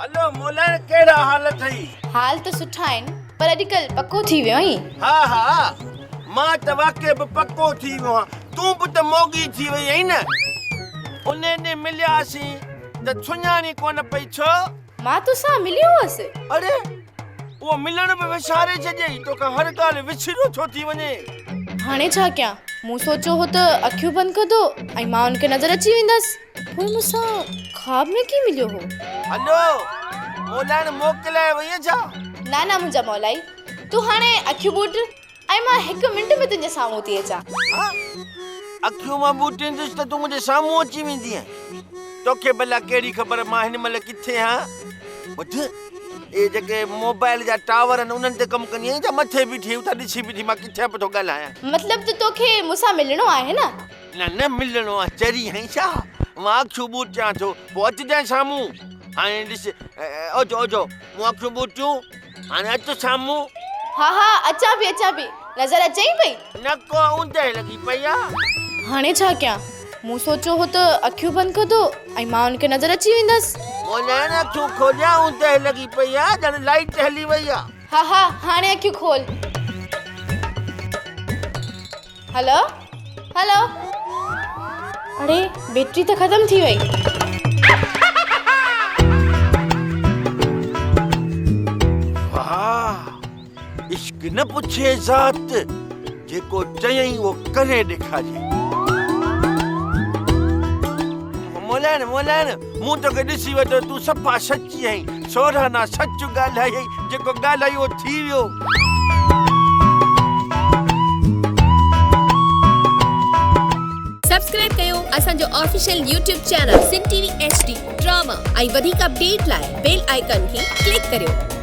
Hello मोलण, केड़ा हाल अथई? हाल तो सुठा आहिनि, पर अॼुकल्ह पको थी वियो आहीं। हा मां त वाक़ई बि पको थी वियो आहियां। तूं बि त मोगी थी वई आहीं न। उन ॾींहुं मिलियासीं त सुञाणी कोन पई छो? मां तोसां मिलियो हुअसि। अरे उहो मिलण बि विसारे छॾियई। तोखां हर ॻाल्हि विसरियो छो थी वञे? हाणे छा कयां? मूं सोचियो हो त अखियूं बंदि कंदो ऐं मां उनखे नज़र अची वेंदसि। पोइ मूंसां ख़्वाब में कीअं मिलियो हो? हलो मोलण, मोकिलाए वई छा? ना मुंहिंजा मौलाई, तूं हाणे अखियूं ॿूट ऐं मां 1 मिंट में तुंहिंजे साम्हूं थी अचां। अखियूं मां ॿूटींदुसि त तूं मुंहिंजे साम्हूं अची वेंदीअं। तोखे भला कहिड़ी ख़बर मां हिन महिल किथे आहियां? ॿुध, ये जेके मोबाइल जा टावर आहिनि उन्हनि ते कमु कंदी आहीं छा? मथे बीठी उतां ॾिसी बीठी मां किथे पियो थो ॻाल्हायां। मतलब त तोखे मूंसां मिलणो आहे न? न मिलणो आहे, चरी आहीं छा? मां अखियूं ॿूटियां थो, पोइ अचिजांइ साम्हूं। हाणे ॾिस, ओजो मूं अखियूं ॿूटियूं, हाणे अचु साम्हूं। हा अचां पई। नज़र अचई पई? न को ऊंदहि लॻी पई आहे। हाणे छा कयां? मूं सोचियो हो त अखियूं बंदि कंदो ऐं मां उनखे नज़र अची वेंदसि। मोलण, अखियूं खोलिया, ऊंदहि लॻी पई आहे, ॼण लाइट हली वई आहे। हा हाणे अखियूं खोल। हेलो? अरे बैटरी त ख़त्म थी वई। वाह, इश्क न पुछे ज़ात, जेको चयई वो करे ॾेखारियई। मोलण, मूं तोखे ॾिसी वठो, तूं सफ़ा सची आहीं। सोराना सच ॻाल्हाई, जेको ॻाल्हाई उहो थी वियो। सब्सक्राइब कयो असांजो official YouTube channel Sindh TV HD drama ऐं वधीक अपडेट लाइ बेल आइकन खे क्लिक करियो।